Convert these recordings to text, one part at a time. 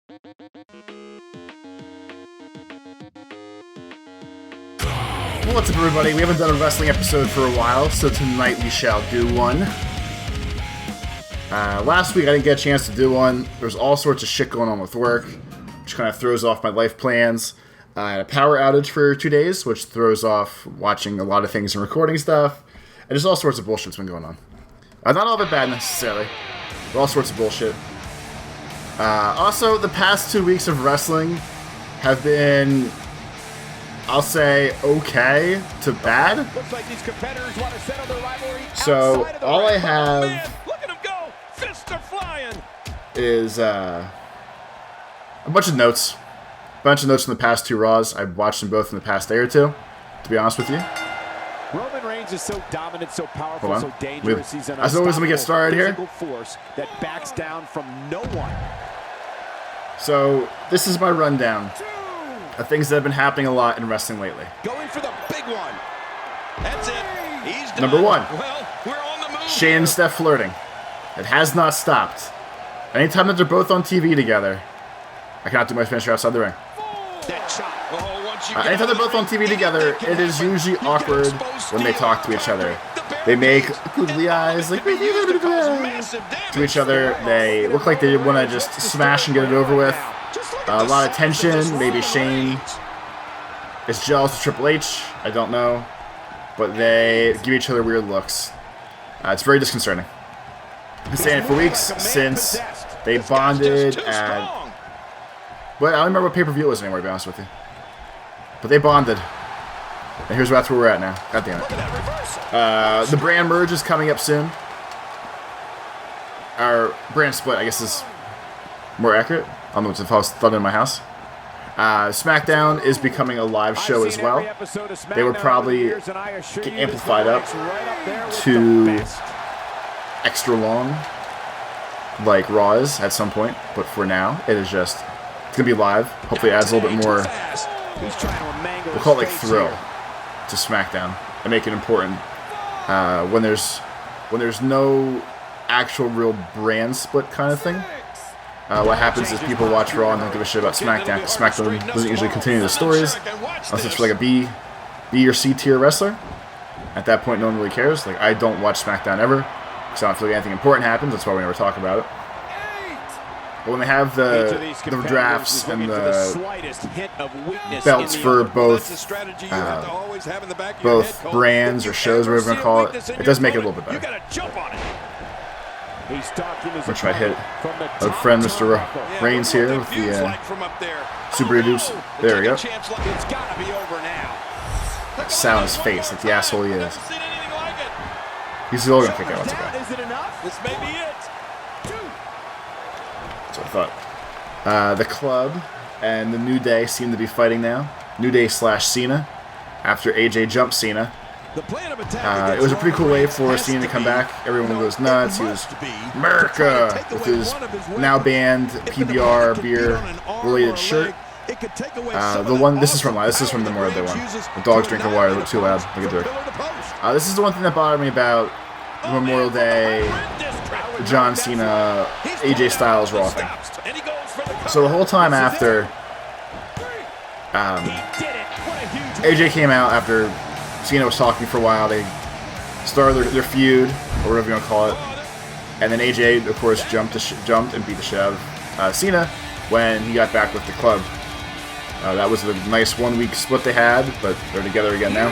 What's up, everybody? We haven't done a wrestling episode for a while, so tonight we shall do one. Last week I didn't get a chance to do one. There was all sorts of shit going on with work, which kind of throws off my life plans. I had a power outage for 2 days, which throws off watching a lot of things and recording stuff. And there's all sorts of bullshit that's been going on. Not all of it bad necessarily, but all sorts of bullshit. Also, the past 2 weeks of wrestling have been, I'll say, okay to bad. Looks like these competitors want to settle their rivalry. So all I have look at him go. Fists are flying. Is a bunch of notes. Bunch of notes from the past 2 Raws. I've watched them both in the past day or two, to be honest with you. Roman Reigns is so dominant, so powerful, so dangerous. He's an as always, let me get started here. Force that backs down from no one. So this is my rundown of things that have been happening a lot in wrestling lately. Going for the big one. That's it. He's done. Number 1. Well, we're on the move. Shane and Steph flirting. It has not stopped. Anytime that they're both on TV together, I cannot do my finisher outside the ring. That shot. Anytime they're both on TV together, it is usually awkward when they talk to each other. They make googly eyes like to each other. They look like they want to just smash and get it over with. A lot of tension. Maybe Shane is jealous of Triple H. I don't know. But they give each other weird looks. It's very disconcerting. I've been saying it for weeks since they bonded at... But I don't remember what pay-per-view it was anymore, to be honest with you. But they bonded. And that's where we're at now. God damn it. The brand merge is coming up soon. Our brand split, I guess, is more accurate. I don't know if I was thunder in my house. SmackDown is becoming a live show as well. They would probably get amplified up to extra long, like Raw is at some point. But for now, it is just, it's going to be live. Hopefully it adds a little bit more, we'll call it like thrill to SmackDown and make it important. When there's no actual real brand split kind of thing. What happens is people watch Raw and don't give a shit about SmackDown. SmackDown doesn't usually continue the stories unless it's for like a B or C tier wrestler. At that point, no one really cares. Like, I don't watch SmackDown ever because I don't feel like anything important happens. That's why we never talk about it. But when they have the drafts and the belts for both brands or shows, whatever you want to call it, it does make it a little bit better. I'm going to try to hit our friend Mr. Reigns here with the super reduce. There we go. Sound his face like the asshole he is. He's still going to kick out. That's okay. That's what I thought. The Club and the New Day seem to be fighting now. New Day / Cena after AJ jumped Cena. It was a pretty cool way for Cena to come back. Everyone goes nuts. He was America with his now banned PBR beer related shirt. This is from the Memorial Day one. The dog's drinking water a little too loud. Look at her. This is the one thing that bothered me about the Memorial Day John Cena AJ Styles Raw thing. So the whole time after AJ came out, after Cena was talking for a while, they started their feud, or whatever you want to call it. And then AJ, of course, jumped and beat the shit out of Cena when he got back with the Club. That was a nice 1 week split they had, but they're together again now.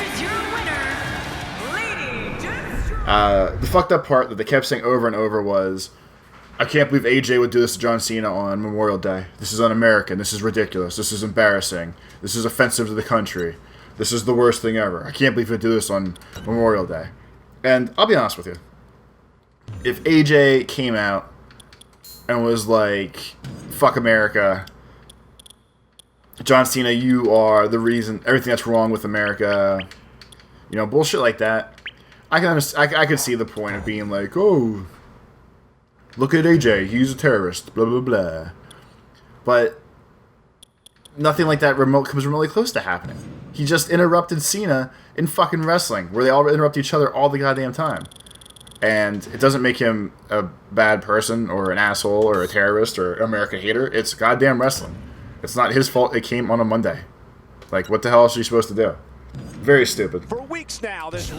The fucked up part that they kept saying over and over was, I can't believe AJ would do this to John Cena on Memorial Day. This is un-American. This is ridiculous. This is embarrassing. This is offensive to the country. This is the worst thing ever. I can't believe he'd do this on Memorial Day. And I'll be honest with you. If AJ came out and was like, fuck America, John Cena, you are the reason, everything that's wrong with America, bullshit like that, I could see the point of being like, oh, look at AJ, he's a terrorist, blah, blah, blah. But nothing like that comes remotely close to happening. He just interrupted Cena in fucking wrestling, where they all interrupt each other all the goddamn time. And it doesn't make him a bad person or an asshole or a terrorist or an America hater. It's goddamn wrestling. It's not his fault it came on a Monday. Like, what the hell else are you supposed to do? Very stupid. For weeks now, this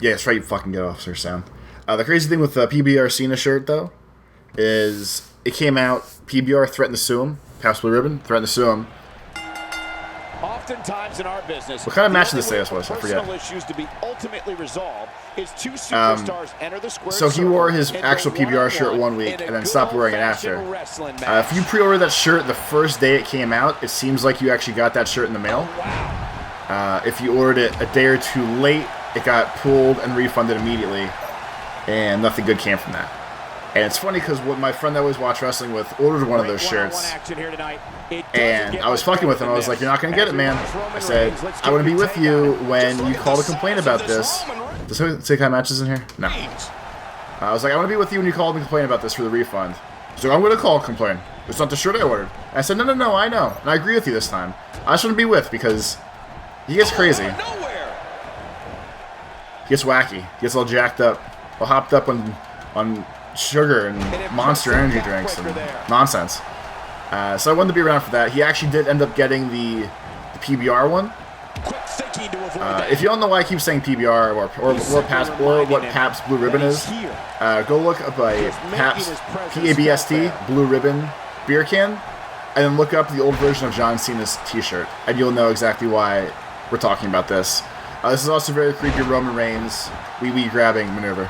yeah, that's right, you fucking get Officer Sound. The crazy thing with the PBR Cena shirt, though, is it came out, PBR threatened to sue him, Paps Blue Ribbon, threatened to sue him. Oftentimes in our business, what kind of match did this say this was? I forget. Issues to be ultimately resolved is two superstars enter the square so he wore his actual PBR shirt 1 week and then stopped wearing it after. If you pre-ordered that shirt the first day it came out, it seems like you actually got that shirt in the mail. If you ordered it a day or two late, it got pulled and refunded immediately, and nothing good came from that. And it's funny because my friend that I always watch wrestling with ordered one of those shirts, and I was fucking with him. I was like, "You're not gonna get it, man." I said, "I want to be with you when you call to complain about this." Does Sick High matches in here? No. I was like, "I want to be with you when you call to complain about this for the refund." He's like, "I'm gonna call and complain. It's not the shirt I ordered." And I said, "No, I know, and I agree with you this time. I just want to be with because he gets crazy, he gets wacky, he gets all jacked up, all hopped up on sugar and Monster Energy drinks and nonsense." So I wanted to be around for that. He actually did end up getting the PBR one. If you don't know why I keep saying PBR or what Pabst Blue Ribbon is, go look up a Pabst PABST Blue Ribbon beer can, and then look up the old version of John Cena's T-shirt, and you'll know exactly why we're talking about this. This is also very creepy Roman Reigns wee grabbing maneuver.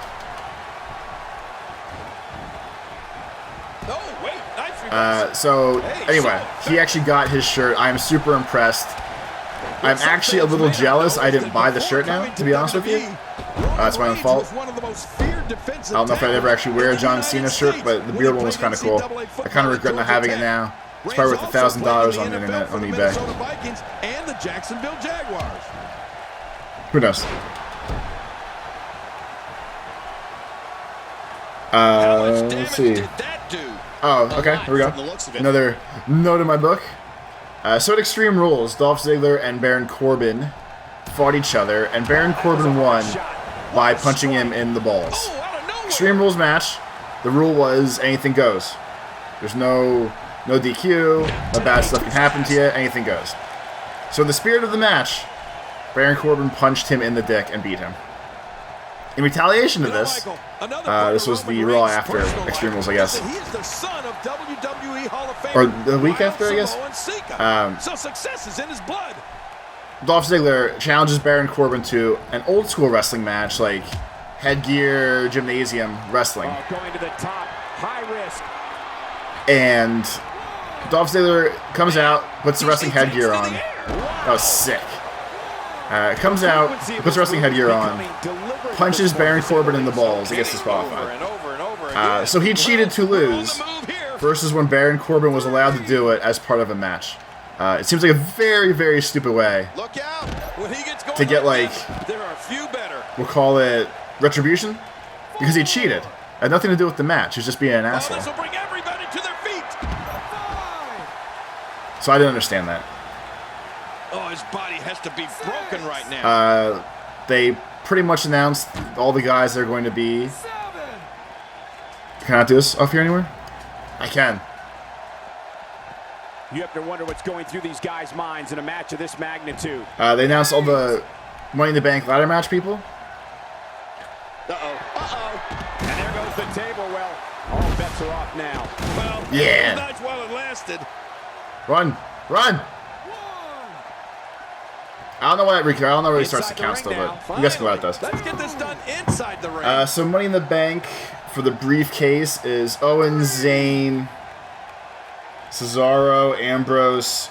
So anyway, he actually got his shirt. I am super impressed. I'm actually a little jealous I didn't buy the shirt now, to be honest with you. It's my own fault. I don't know if I'd ever actually wear a John Cena shirt, but the beard one was kind of cool. I kind of regret not having it now. It's probably worth $1,000 on the internet, on eBay. Who knows? Let's see. Oh, okay, here we go. Another note in my book. So at Extreme Rules, Dolph Ziggler and Baron Corbin fought each other, and Baron Corbin won by punching him in the balls. Extreme Rules match, the rule was anything goes. There's no DQ, no bad stuff can happen to you, anything goes. So in the spirit of the match, Baron Corbin punched him in the dick and beat him. In retaliation to this, this was the Raw after Extreme Rules, I guess. Or the week after, I guess. Dolph Ziggler challenges Baron Corbin to an old school wrestling match, like headgear, gymnasium wrestling. And Dolph Ziggler comes out, puts the wrestling headgear on. That was sick. Comes out, puts wrestling headgear on, punches Baron Corbin in the balls, he gets disqualified. So he cheated to lose, versus when Baron Corbin was allowed to do it as part of a match. It seems like a very, very stupid way to get, like, we'll call it retribution, because he cheated. It had nothing to do with the match, he was just being an asshole. So I didn't understand that. Oh, his body has to be broken right now. They pretty much announced all the guys they're going to be. Can I do this off here anywhere? I can. You have to wonder what's going through these guys' minds in a match of this magnitude. They announced all the Money in the Bank ladder match people. And there goes the table. Well, all bets are off now. Well, yeah. Nice while it lasted. Run! I don't know why I don't know where he starts to count still, but you guys can go out those. Let's get this done inside the ring. So Money in the Bank for the briefcase is Owens, Zayn, Cesaro, Ambrose,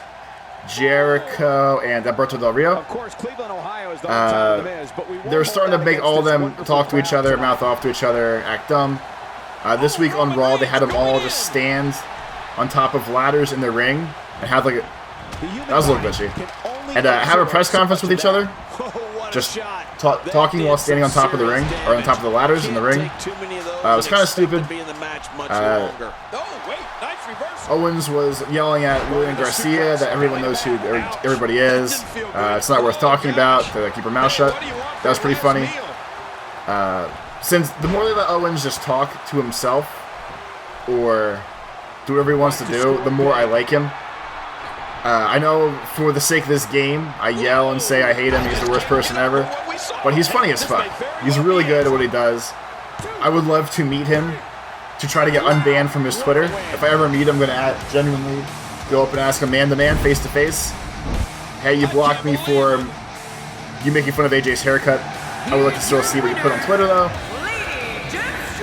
Jericho, and Alberto Del Rio. Of course, Cleveland, Ohio is the hometown of the Miz, but they're starting to make all of them talk to each other, mouth off to each other, act dumb. This week on Raw, they had them all just stand on top of ladders in the ring and have like that was a little glitchy. And have a press conference with each other, just talking while standing on top of the ring, or on top of the ladders in the ring. It was kind of stupid. Owens was yelling at William Garcia that everyone knows who everybody is. It's not worth talking about. To keep her mouth shut. That was pretty funny. Since the more that Owens just talk to himself or do whatever he wants to do, the more I like him. I know for the sake of this game, I yell and say I hate him, he's the worst person ever, but he's funny as fuck. He's really good at what he does. I would love to meet him, to try to get unbanned from his Twitter. If I ever meet him, I'm going to genuinely go up and ask him man-to-man, face-to-face, hey, you blocked me for you making fun of AJ's haircut. I would like to still see what you put on Twitter, though.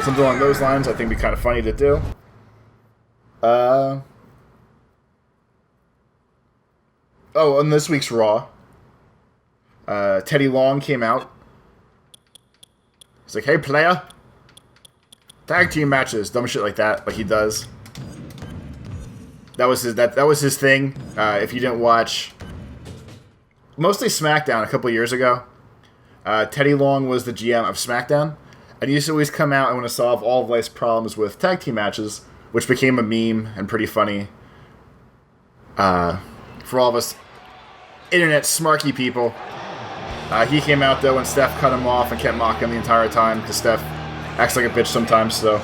Something along those lines I think would be kind of funny to do. Oh, on this week's Raw, Teddy Long came out. He's like, hey, player. Tag team matches, dumb shit like that, like he does. That was his thing. If you didn't watch, mostly SmackDown a couple years ago, Teddy Long was the GM of SmackDown, and he used to always come out and want to solve all of life's problems with tag team matches, which became a meme and pretty funny for all of us internet smarky people. He came out though, and Steph cut him off and kept mocking him the entire time because Steph acts like a bitch sometimes. So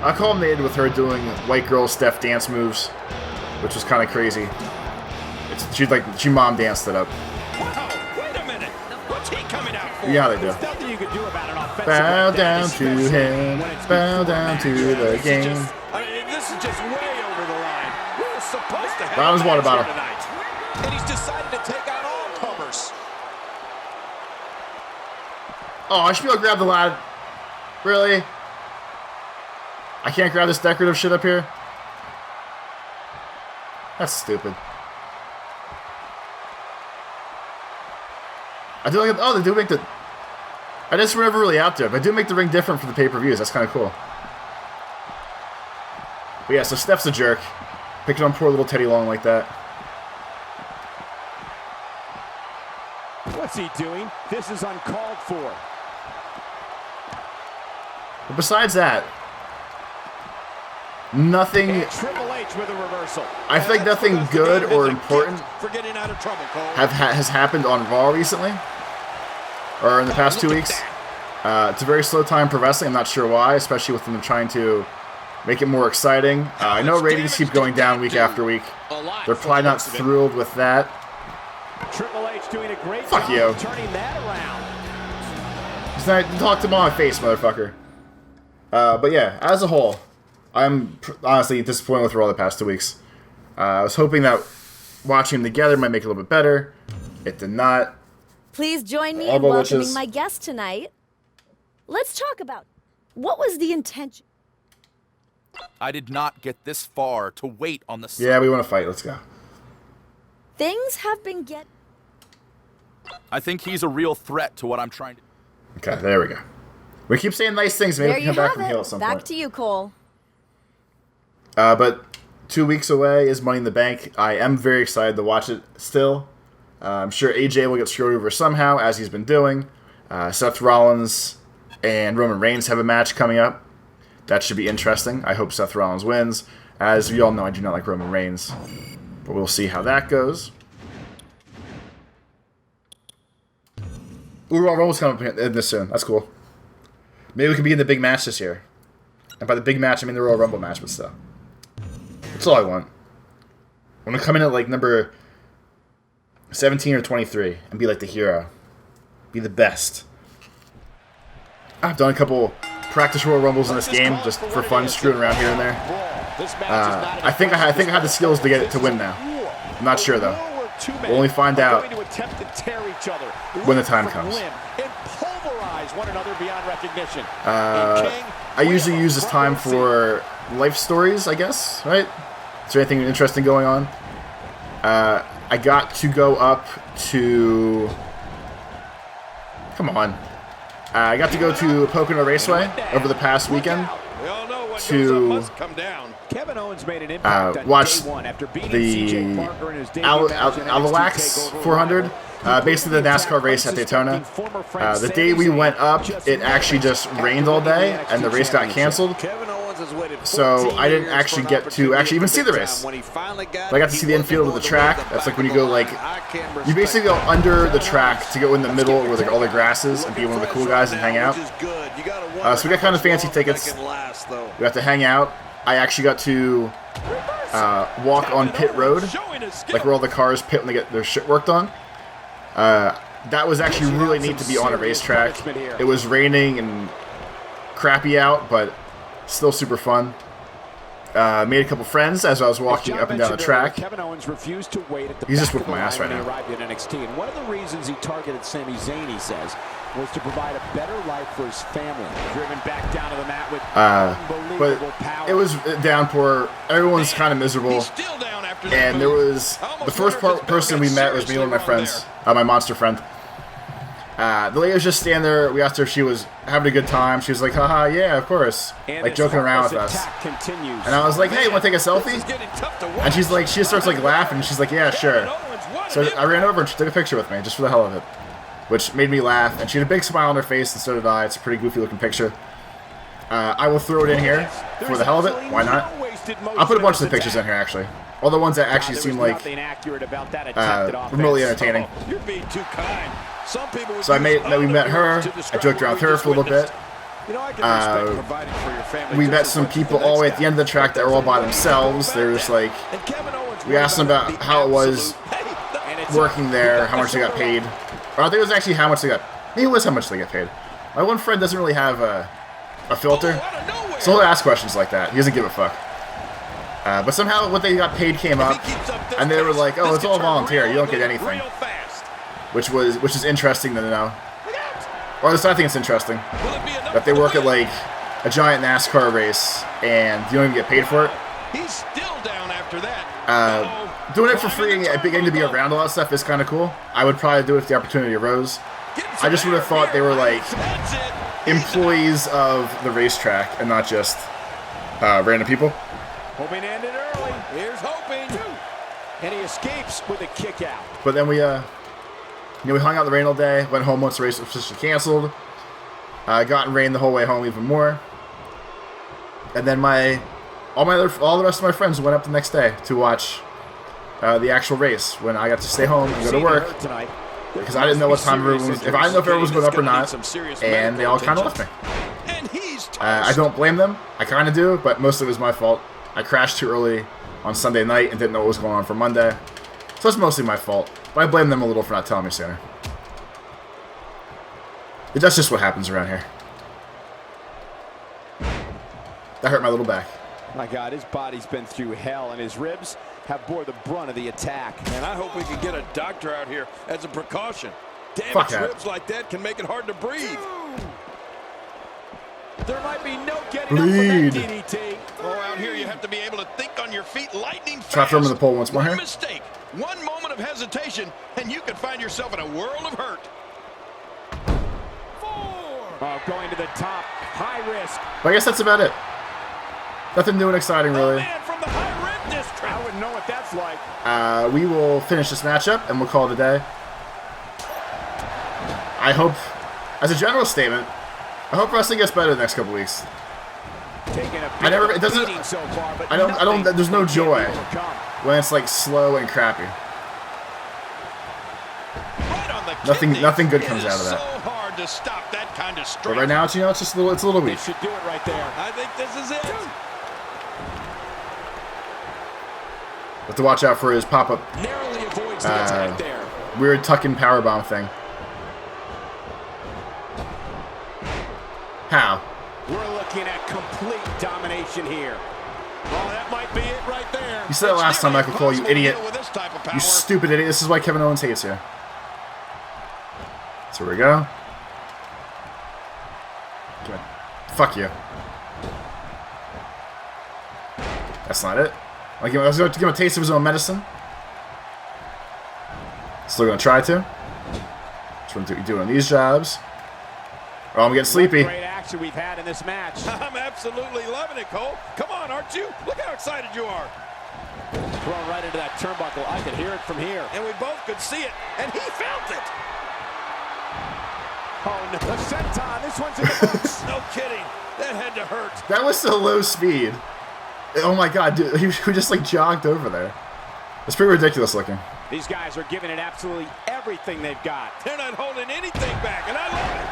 I culminated with her doing white girl Steph dance moves, which was kind of crazy. She mom danced it up. Wow, wait a minute. What's he coming out for? Yeah, they do. There's nothing you can do about it offensively. Bow down to him. Bow down to the game. This is just way over the line. We're supposed to have Brown's water bottle. tonight. And he's decided to take on all comers. Oh, I should be able to grab the ladder. Really? I can't grab this decorative shit up here? That's stupid. I do like. Oh, they do make the. I just were never really out there, but I do make the ring different for the pay-per-views. That's kind of cool. But yeah, so Steph's a jerk, picking on poor little Teddy Long like that. What's he doing? This is uncalled for. But besides that, nothing. And Triple H with a reversal. I feel like nothing good or important For getting out of trouble, Cole. has happened on Raw recently, or in the past 2 weeks. It's a very slow time for wrestling. I'm not sure why, especially with them trying to make it more exciting. I know ratings keep going down week after week. They're probably not thrilled with that. Triple H doing a great Fuck job you. of turning that around. Just not talk to my face, motherfucker. But yeah, as a whole, I'm honestly disappointed with Raw the past 2 weeks. I was hoping that watching them together might make it a little bit better. It did not. Please join me All in the welcoming witches. my guest tonight. Let's talk about what was the intention. I did not get this far to wait on the sun. Yeah, we want to fight. Let's go. Things have been getting. I think he's a real threat to what I'm trying to. Okay, there we go. We keep saying nice things. Maybe There we you can come back have from heel at it. some Back point. to you, Cole. But 2 weeks away is Money in the Bank. I am very excited to watch it still. I'm sure AJ will get screwed over somehow, as he's been doing. Seth Rollins and Roman Reigns have a match coming up. That should be interesting. I hope Seth Rollins wins. As you all know, I do not like Roman Reigns. But we'll see how that goes. Ooh, Royal Rumble's coming up in this soon. That's cool. Maybe we could be in the big match this year. And by the big match, I mean the Royal Rumble match, but still. That's all I want. I want to come in at like number 17 or 23 and be like the hero. Be the best. I've done a couple practice Royal Rumbles in this game just for fun, screwing around here and there. I think I have the skills to get it to win now. I'm not sure though. We'll only find out when the time comes. I usually use this time for life stories, I guess, right? Is there anything interesting going on? I got to go up to... Come on. I got to go to Pocono Raceway over the past weekend to Kevin Owens made an impact on watch day one after beating the CJ Parker in his debut match in NXT Alawax TakeOver 400, basically the NASCAR race at Daytona. The day we went up, it actually just rained all day, and the race got canceled. so I didn't actually get to even see the race. But I got to see the infield of the track. That's like when you go you basically go under the track to go in the middle where all the grass is and be one of the cool guys and hang out. So we got kind of fancy tickets. We got to hang out. I actually got to walk on pit road, like where all the cars pit when they get their shit worked on. That was actually really neat to be on a racetrack. It was raining and crappy out, but still super fun. Made a couple friends as I was walking up and down the track. Kevin Owens refused to wait at the He's just whipping my ass right now. Arrived at NXT, and one of the reasons he targeted Sami Zayn, he says, was to provide a better life for his family. Driven back down to the mat with unbelievable power. It was downpour. Everyone's kind of miserable. And there was the first person we met was me and one of my friends, my monster friend. The lady was just standing there. We asked her if she was having a good time. She was like, haha, yeah, of course. Like joking around with us. And I was like, hey, want to take a selfie? And she's like, she just starts like laughing. And she's like, yeah, sure. So I ran over and she took a picture with me just for the hell of it, which made me laugh. And she had a big smile on her face, and so did I. It's a pretty goofy looking picture. I will throw it in here for the hell of it. Why not? I'll put a bunch of the pictures in here, actually. All the ones that actually seem like remotely entertaining. You're being too kind. So we met her. I joked around with her for a little bit. We met some people all the way at the end of the track that were all by themselves. They're just like, we asked them about how it was working there, how much they got paid. Or I think it was actually how much they got. Maybe it was how much they get paid. My one friend doesn't really have a filter, so he'll ask questions like that. He doesn't give a fuck. But somehow what they got paid came up, and they were like, "Oh, it's all volunteer. You don't get anything," which is interesting to know. Or at least I think it's interesting that they work at like a giant NASCAR race and you don't even get paid for it. He's still down after that. Doing it for free and getting to be around a lot of stuff is kind of cool. I would probably do it if the opportunity arose. I just would have thought they were like employees of the racetrack and not just random people. Hoping ended early. Here's hoping. And he escapes with a kick out. But then we hung out in the rain all day, went home once the race was officially canceled. Got in rain the whole way home even more. And then all the rest of my friends went up the next day to watch the actual race when I got to stay home and go to work. Because I didn't know what time everyone was, if I didn't know if everyone was going up or not, and they all kind of left me. I don't blame them. I kind of do, but most of it was my fault. I crashed too early on Sunday night and didn't know what was going on for Monday. So it's mostly my fault. But I blame them a little for not telling me sooner. That's just what happens around here. That hurt my little back. My God, his body's been through hell, and his ribs have bore the brunt of the attack. And I hope we can get a doctor out here as a precaution. Fuck Damaged ribs like that can make it hard to breathe. There might be no getting up from that DDT. Oh, out here you have to be able to think on your feet lightning fast. Try to throw him in the pole once more here. One mistake, one moment of hesitation, and you could find yourself in a world of hurt. Oh, going to the top, high risk. But I guess that's about it. Nothing new and exciting, really. Man from the high rim district. I wouldn't know what that's like. We will finish this matchup, and we'll call it a day. I hope, as a general statement, I hope wrestling gets better the next couple weeks. There's no joy when it's like slow and crappy. Nothing good comes out of that. So hard to stop that kind of but right now, it's just a little weak. Should do it right there. I think this is it. Have to watch out for his pop-up Narrowly avoids the attack there. weird tuck-in powerbomb thing. How? We're looking at complete domination here. Oh, that might be it right there. You said it last time, Michael Cole, you idiot. You stupid idiot. This is why Kevin Owens hates you. So here we go. Fuck you. That's not it. I was going to give him a taste of his own medicine. Still going to try to. Just want to do doing these jobs. Oh, I'm getting sleepy. Great action we've had in this match. I'm absolutely loving it, Cole. Come on, aren't you? Look how excited you are. Thrown right into that turnbuckle. I could hear it from here. And we both could see it, and he felt it. Oh, no. The senton. This one's in the books. No kidding. That had to hurt. That was so low speed. Oh my god, dude. He just like jogged over there. It's pretty ridiculous looking. These guys are giving it absolutely everything they've got. They're not holding anything back, and I love it.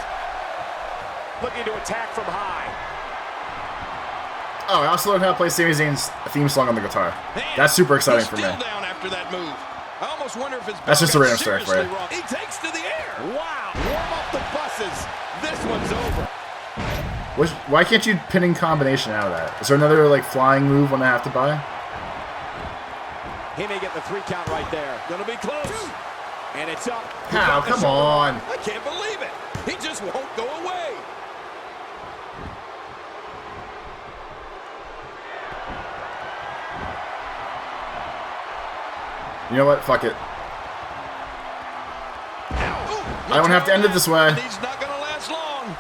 Looking to attack from high. Oh, I also learned how to play Sami Zayn's theme song on the guitar. Man, that's super exciting he's for me. still down after that move. I almost wonder if his That's just a random seriously strike for you. wrong. He takes to the air. Wow. Warm up the buses. This one's over. Why can't you pinning combination out of that? Is there another like flying move one I have to buy? He may get the 3 count right there. Gonna be close. And it's up. How? Come on. I can't believe it. He just won't go away. You know what? Fuck it. I don't have to end it this way. He's not gonna last long.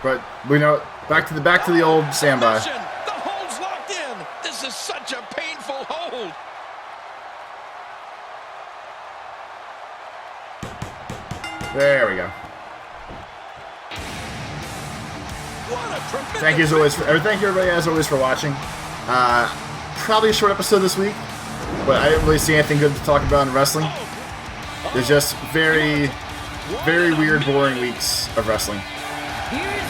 But we know back to the old standby. The hold's locked in. This is such a painful hold. There we go. What a tremendous Thank you everybody as always for watching. Probably a short episode this week, but I didn't really see anything good to talk about in wrestling. There's just very, very weird, boring weeks of wrestling. Here